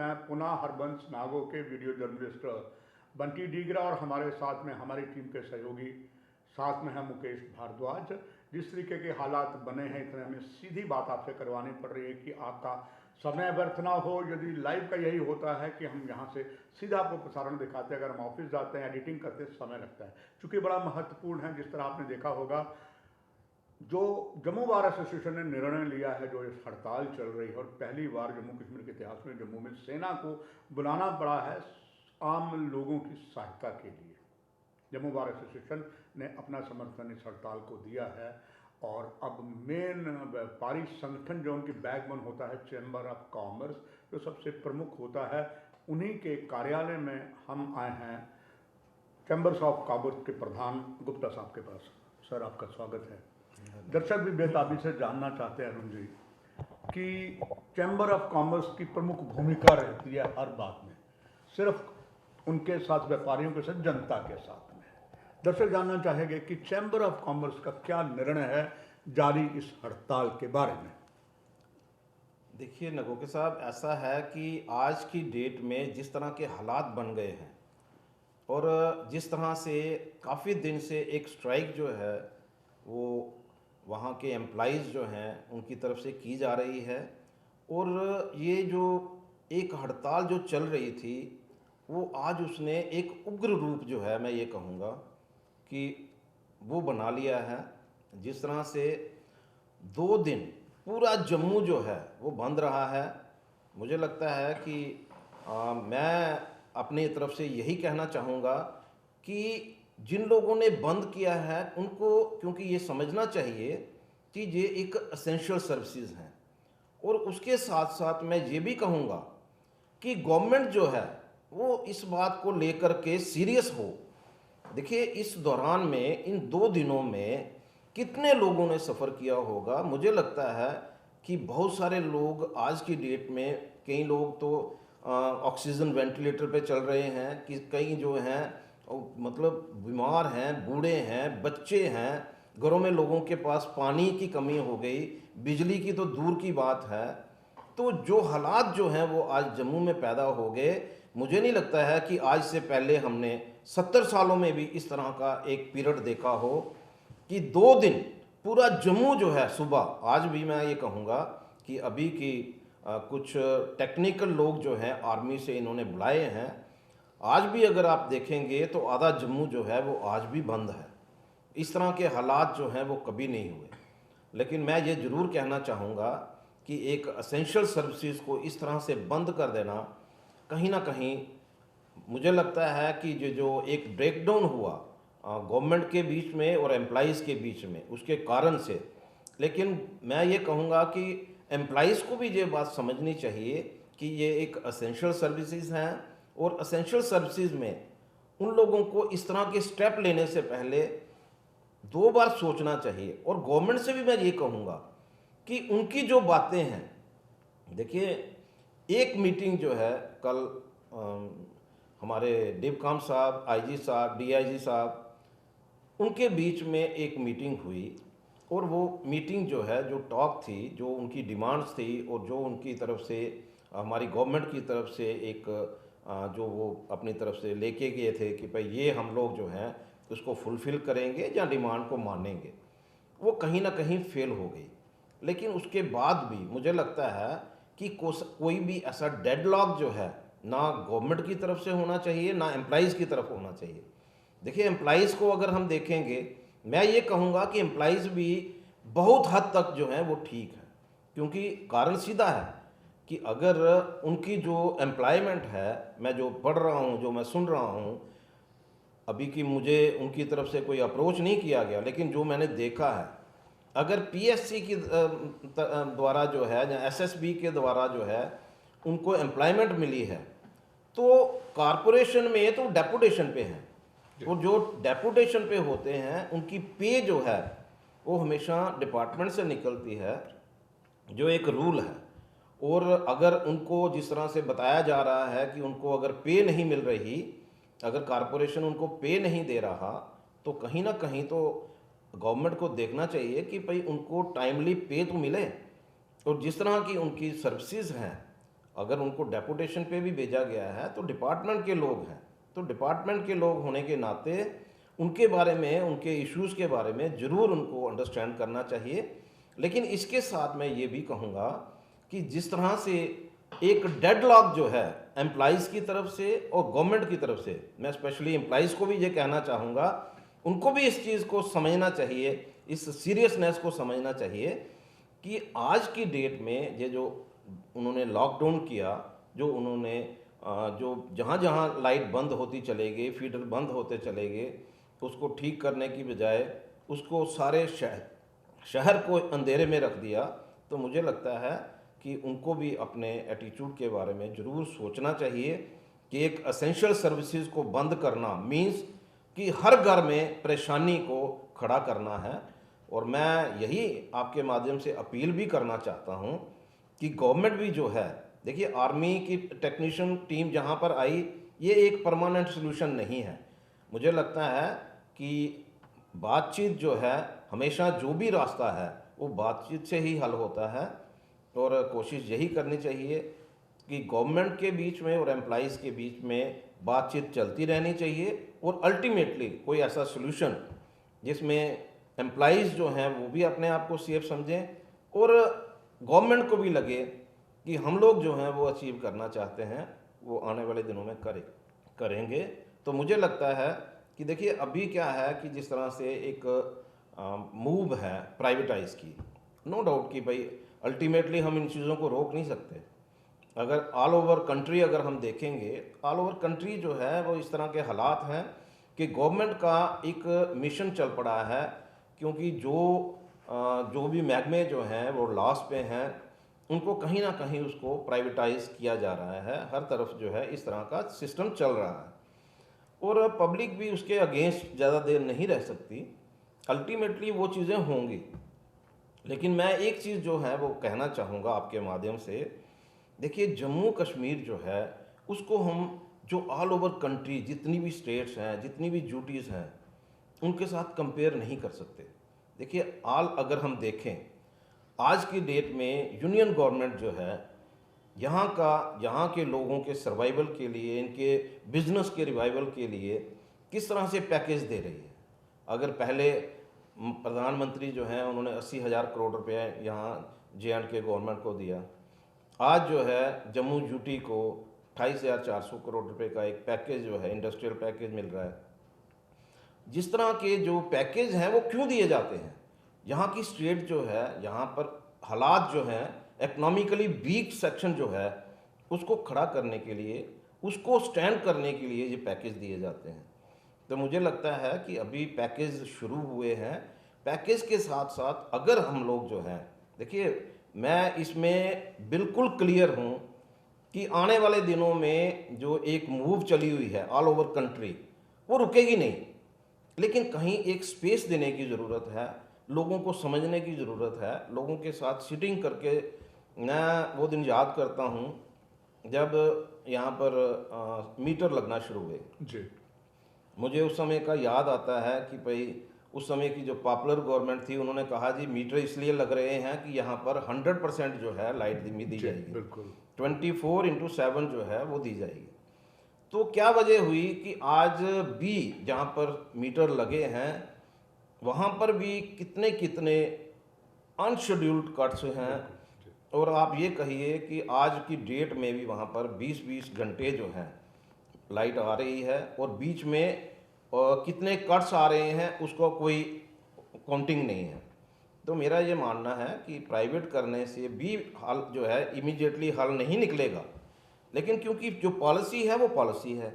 मैं पुनः हरबंस नागो के वीडियो जर्नलिस्ट बंटी डीगरा और हमारे साथ में हमारी टीम के सहयोगी साथ में है मुकेश भारद्वाज। जिस तरीके के हालात बने हैं इतने हमें सीधी बात आपसे करवानी पड़ रही है कि आपका समय व्यर्थ ना हो। यदि लाइव का यही होता है कि हम यहाँ से सीधा आपको प्रसारण दिखाते हैं, अगर हम ऑफिस जाते हैं एडिटिंग करते समय लगता है, चूँकि बड़ा महत्वपूर्ण है। जिस तरह आपने देखा होगा जो जम्मू बार एसोसिएशन ने निर्णय लिया है, जो इस हड़ताल चल रही है, और पहली बार जम्मू कश्मीर के इतिहास में जम्मू में सेना को बुलाना पड़ा है आम लोगों की सहायता के लिए। जम्मू बार एसोसिएशन ने अपना समर्थन इस हड़ताल को दिया है और अब मेन व्यापारी संगठन जो उनकी बैकबोन होता है चैम्बर ऑफ कॉमर्स, जो सबसे प्रमुख होता है, उन्हीं के कार्यालय में हम आए हैं चैम्बर्स ऑफ कॉमर्स के प्रधान गुप्ता साहब के पास। सर, आपका स्वागत है। दर्शक भी बेताबी से जानना चाहते हैं अरुण जी कि चैम्बर ऑफ कॉमर्स की प्रमुख भूमिका रहती है हर बात में, सिर्फ उनके साथ व्यापारियों के साथ, जनता के साथ में। दर्शक जानना चाहेंगे कि चैम्बर ऑफ कॉमर्स का क्या निर्णय है जारी इस हड़ताल के बारे में। देखिए नगोके साहब, ऐसा है कि आज की डेट में जिस तरह के हालात बन गए हैं और जिस तरह से काफ़ी दिन से एक स्ट्राइक जो है वो वहाँ के एम्प्लॉइज़ जो हैं उनकी तरफ से की जा रही है, और ये जो एक हड़ताल जो चल रही थी वो आज उसने एक उग्र रूप जो है, मैं ये कहूँगा कि वो बना लिया है। जिस तरह से 2 दिन पूरा जम्मू जो है वो बंद रहा है। मुझे लगता है कि मैं अपनी तरफ से यही कहना चाहूँगा कि जिन लोगों ने बंद किया है उनको, क्योंकि ये समझना चाहिए कि ये एक एसेंशियल सर्विसेज हैं, और उसके साथ साथ मैं ये भी कहूँगा कि गवर्नमेंट जो है वो इस बात को लेकर के सीरियस हो। देखिए, इस दौरान में इन 2 दिनों में कितने लोगों ने सफ़र किया होगा। मुझे लगता है कि बहुत सारे लोग आज की डेट में, कई लोग तो ऑक्सीजन वेंटिलेटर पे चल रहे हैं, कि कई जो हैं मतलब बीमार हैं, बूढ़े हैं, बच्चे हैं, घरों में लोगों के पास पानी की कमी हो गई, बिजली की तो दूर की बात है। तो जो हालात जो हैं वो आज जम्मू में पैदा हो गए, मुझे नहीं लगता है कि आज से पहले हमने 70 सालों में भी इस तरह का एक पीरियड देखा हो कि 2 दिन पूरा जम्मू जो है सुबह। आज भी मैं ये कहूँगा कि अभी की कुछ टेक्निकल लोग जो हैं आर्मी से इन्होंने बुलाए हैं, आज भी अगर आप देखेंगे तो आधा जम्मू जो है वो आज भी बंद है। इस तरह के हालात जो हैं वो कभी नहीं हुए। लेकिन मैं ये ज़रूर कहना चाहूँगा कि एक एसेंशियल सर्विसेज को इस तरह से बंद कर देना, कहीं ना कहीं मुझे लगता है कि जो एक ब्रेकडाउन हुआ गवर्नमेंट के बीच में और एम्प्लॉइज़ के बीच में, उसके कारण से। लेकिन मैं ये कहूँगा कि एम्प्लॉइज़ को भी ये बात समझनी चाहिए कि ये एक एसेंशियल सर्विसेज हैं, और एसेंशियल सर्विसेज में उन लोगों को इस तरह के स्टेप लेने से पहले 2 बार सोचना चाहिए। और गवर्नमेंट से भी मैं ये कहूँगा कि उनकी जो बातें हैं, देखिए एक मीटिंग जो है कल हमारे डिबकॉम साहब, आईजी साहब, डीआईजी साहब, उनके बीच में एक मीटिंग हुई, और वो मीटिंग जो है, जो टॉक थी, जो उनकी डिमांड्स थी और जो उनकी तरफ से हमारी गवर्नमेंट की तरफ से एक जो वो अपनी तरफ से लेके गए थे कि भाई ये हम लोग जो हैं उसको फुलफ़िल करेंगे या डिमांड को मानेंगे, वो कहीं ना कहीं फेल हो गई। लेकिन उसके बाद भी मुझे लगता है कि कोई भी ऐसा डेडलॉक जो है ना गवर्नमेंट की तरफ से होना चाहिए, ना एम्प्लॉइज़ की तरफ होना चाहिए। देखिए, एम्प्लॉइज़ को अगर हम देखेंगे, मैं ये कहूँगा कि एम्प्लॉइज़ भी बहुत हद तक जो है वो ठीक है, क्योंकि कारण सीधा है कि अगर उनकी जो एम्प्लॉयमेंट है, मैं जो पढ़ रहा हूँ, जो मैं सुन रहा हूँ अभी की, मुझे उनकी तरफ से कोई अप्रोच नहीं किया गया, लेकिन जो मैंने देखा है, अगर पीएससी की द्वारा जो है या एसएसबी के द्वारा जो है उनको एम्प्लॉयमेंट मिली है, तो कॉरपोरेशन में तो डेपुटेशन पे हैं, और जो डेपुटेशन पे होते हैं उनकी पे जो है वो हमेशा डिपार्टमेंट से निकलती है, जो एक रूल है। और अगर उनको जिस तरह से बताया जा रहा है कि उनको अगर पे नहीं मिल रही, अगर कॉरपोरेशन उनको पे नहीं दे रहा, तो कहीं ना कहीं तो गवर्नमेंट को देखना चाहिए कि भाई उनको टाइमली पे तो मिले। और जिस तरह की उनकी सर्विसेज हैं, अगर उनको डेपुटेशन पे भी भेजा गया है तो डिपार्टमेंट के लोग हैं, तो डिपार्टमेंट के लोग होने के नाते उनके बारे में, उनके इश्यूज़ के बारे में ज़रूर उनको अंडरस्टैंड करना चाहिए। लेकिन इसके साथ मैं ये भी कहूँगा कि जिस तरह से एक डेडलॉक जो है एम्प्लॉइज़ की तरफ से और गवर्नमेंट की तरफ से, मैं स्पेशली एम्प्लॉइज़ को भी ये कहना चाहूँगा, उनको भी इस चीज़ को समझना चाहिए, इस सीरियसनेस को समझना चाहिए कि आज की डेट में ये जो उन्होंने लॉकडाउन किया, जो उन्होंने जो जहाँ जहाँ लाइट बंद होती चले गई, फीडर बंद होते चले गए, उसको ठीक करने की बजाय उसको सारे शहर को अंधेरे में रख दिया। तो मुझे लगता है कि उनको भी अपने एटीट्यूड के बारे में ज़रूर सोचना चाहिए कि एक एसेंशियल सर्विसेज को बंद करना मीन्स कि हर घर में परेशानी को खड़ा करना है। और मैं यही आपके माध्यम से अपील भी करना चाहता हूँ कि गवर्नमेंट भी जो है, देखिए आर्मी की टेक्नीशियन टीम जहाँ पर आई, ये एक परमानेंट सोल्यूशन नहीं है। मुझे लगता है कि बातचीत जो है, हमेशा जो भी रास्ता है वो बातचीत से ही हल होता है। और कोशिश यही करनी चाहिए कि गवर्नमेंट के बीच में और एम्प्लॉइज़ के बीच में बातचीत चलती रहनी चाहिए और अल्टीमेटली कोई ऐसा सोल्यूशन जिसमें एम्प्लॉइज़ जो हैं वो भी अपने आप को सेफ समझें और गवर्नमेंट को भी लगे कि हम लोग जो हैं वो अचीव करना चाहते हैं, वो आने वाले दिनों में करेंगे। तो मुझे लगता है कि देखिए अभी क्या है कि जिस तरह से एक मूव है प्राइवेटाइज की, नो डाउट कि भाई अल्टीमेटली हम इन चीज़ों को रोक नहीं सकते। अगर ऑल ओवर कंट्री अगर हम देखेंगे, ऑल ओवर कंट्री जो है वो इस तरह के हालात हैं कि गवर्नमेंट का एक मिशन चल पड़ा है, क्योंकि जो भी महकमे जो हैं वो लॉस पे हैं, उनको कहीं ना कहीं उसको प्राइवेटाइज किया जा रहा है। हर तरफ जो है इस तरह का सिस्टम चल रहा है और पब्लिक भी उसके अगेंस्ट ज़्यादा देर नहीं रह सकती। अल्टीमेटली वो चीज़ें होंगी। लेकिन मैं एक चीज़ जो है वो कहना चाहूँगा आपके माध्यम से, देखिए जम्मू कश्मीर जो है उसको हम जो ऑल ओवर कंट्री जितनी भी स्टेट्स हैं, जितनी भी यूटीज़ हैं, उनके साथ कंपेयर नहीं कर सकते। देखिए अगर हम देखें आज की डेट में यूनियन गवर्नमेंट जो है यहाँ के लोगों के सर्वाइवल के लिए, इनके बिजनेस के रिवाइवल के लिए किस तरह से पैकेज दे रही है। अगर पहले प्रधानमंत्री जो हैं उन्होंने 80,000 करोड़ रुपए यहाँ JNK गवर्नमेंट को दिया, आज जो है जम्मू यूटी को 28,400 करोड़ रुपए का एक पैकेज जो है इंडस्ट्रियल पैकेज मिल रहा है। जिस तरह के जो पैकेज हैं वो क्यों दिए जाते हैं? यहाँ की स्टेट जो है, यहाँ पर हालात जो हैं, इकोनॉमिकली वीक सेक्शन जो है उसको खड़ा करने के लिए, उसको स्टैंड करने के लिए ये पैकेज दिए जाते हैं। तो मुझे लगता है कि अभी पैकेज शुरू हुए हैं। पैकेज के साथ साथ अगर हम लोग जो हैं, देखिए मैं इसमें बिल्कुल क्लियर हूँ कि आने वाले दिनों में जो एक मूव चली हुई है ऑल ओवर कंट्री, वो रुकेगी नहीं। लेकिन कहीं एक स्पेस देने की ज़रूरत है, लोगों को समझने की ज़रूरत है, लोगों के साथ सिटिंग करके। मैं वो दिन याद करता हूँ जब यहाँ पर मीटर लगना शुरू हुए जी। मुझे उस समय का याद आता है कि भाई उस समय की जो पॉपुलर गवर्नमेंट थी, उन्होंने कहा जी मीटर इसलिए लग रहे हैं कि यहाँ पर 100% जो है लाइट दी जाएगी, बिल्कुल 24/7 जो है वो दी जाएगी। तो क्या वजह हुई कि आज भी जहाँ पर मीटर लगे हैं वहाँ पर भी कितने कितने अनशेड्यूल्ड कट्स हैं। और आप ये कहिए कि आज की डेट में भी वहाँ पर 20-20 घंटे जो हैं लाइट आ रही है और बीच में कितने कट्स आ रहे हैं उसको कोई काउंटिंग नहीं है। तो मेरा ये मानना है कि प्राइवेट करने से भी हल जो है इमीडिएटली हल नहीं निकलेगा, लेकिन क्योंकि जो पॉलिसी है वो पॉलिसी है,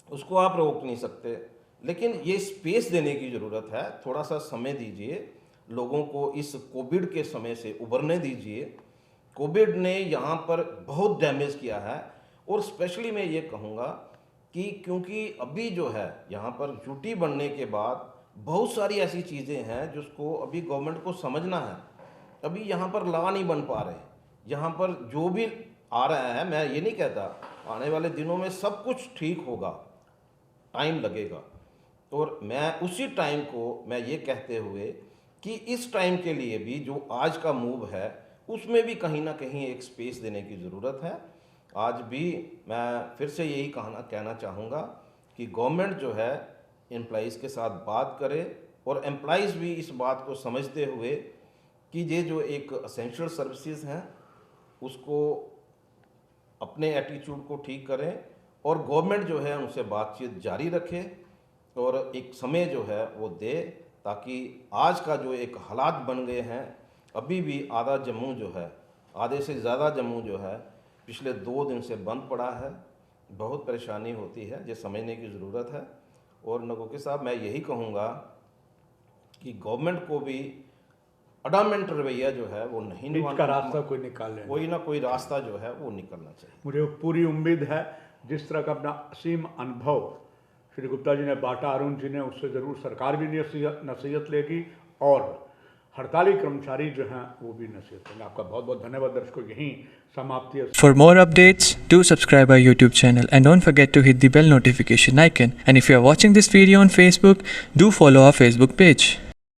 उसको आप रोक नहीं सकते। लेकिन ये स्पेस देने की ज़रूरत है, थोड़ा सा समय दीजिए लोगों को, इस कोविड के समय से उभरने दीजिए। कोविड ने यहाँ पर बहुत डैमेज किया है और स्पेशली मैं ये कहूँगा कि क्योंकि अभी जो है यहाँ पर यूटी बनने के बाद बहुत सारी ऐसी चीज़ें हैं जिसको अभी गवर्नमेंट को समझना है। अभी यहाँ पर लॉ नहीं बन पा रहे, यहाँ पर जो भी आ रहा है, मैं ये नहीं कहता आने वाले दिनों में सब कुछ ठीक होगा, टाइम लगेगा। और मैं उसी टाइम को मैं ये कहते हुए कि इस टाइम के लिए भी जो आज का मूव है उसमें भी कहीं ना कहीं एक स्पेस देने की ज़रूरत है। आज भी मैं फिर से यही कहना चाहूँगा कि गवर्नमेंट जो है एम्प्लॉइज़ के साथ बात करे और एम्प्लॉइज़ भी इस बात को समझते हुए कि ये जो एक असेंशियल सर्विसेज हैं उसको अपने एटीट्यूड को ठीक करें और गवर्नमेंट जो है उनसे बातचीत जारी रखे और एक समय जो है वो दे, ताकि आज का जो एक हालात बन गए हैं, अभी भी आधा जम्मू जो है, आधे से ज़्यादा जम्मू जो है पिछले 2 दिन से बंद पड़ा है। बहुत परेशानी होती है, ये समझने की ज़रूरत है। और नगोके साहब मैं यही कहूँगा कि गवर्नमेंट को भी अडामेंट रवैया जो है वो नहीं बीच का रास्ता कोई निकाल लेना, कोई ना कोई रास्ता जो है वो निकलना चाहिए। मुझे पूरी उम्मीद है जिस तरह का अपना असीम अनुभव श्री गुप्ता जी ने बांटा, अरुण जी ने, उससे ज़रूर सरकार भी नसीहत लेगी और हड़ताली कर्मचारी जो हैं वो भी नसीहत लेंगे। आपका बहुत बहुत धन्यवाद। दर्शकों, यहीं समाप्ति है। For more updates, do subscribe our YouTube channel and don't forget to hit the bell notification icon. And if you are watching this video on Facebook, do follow our Facebook page.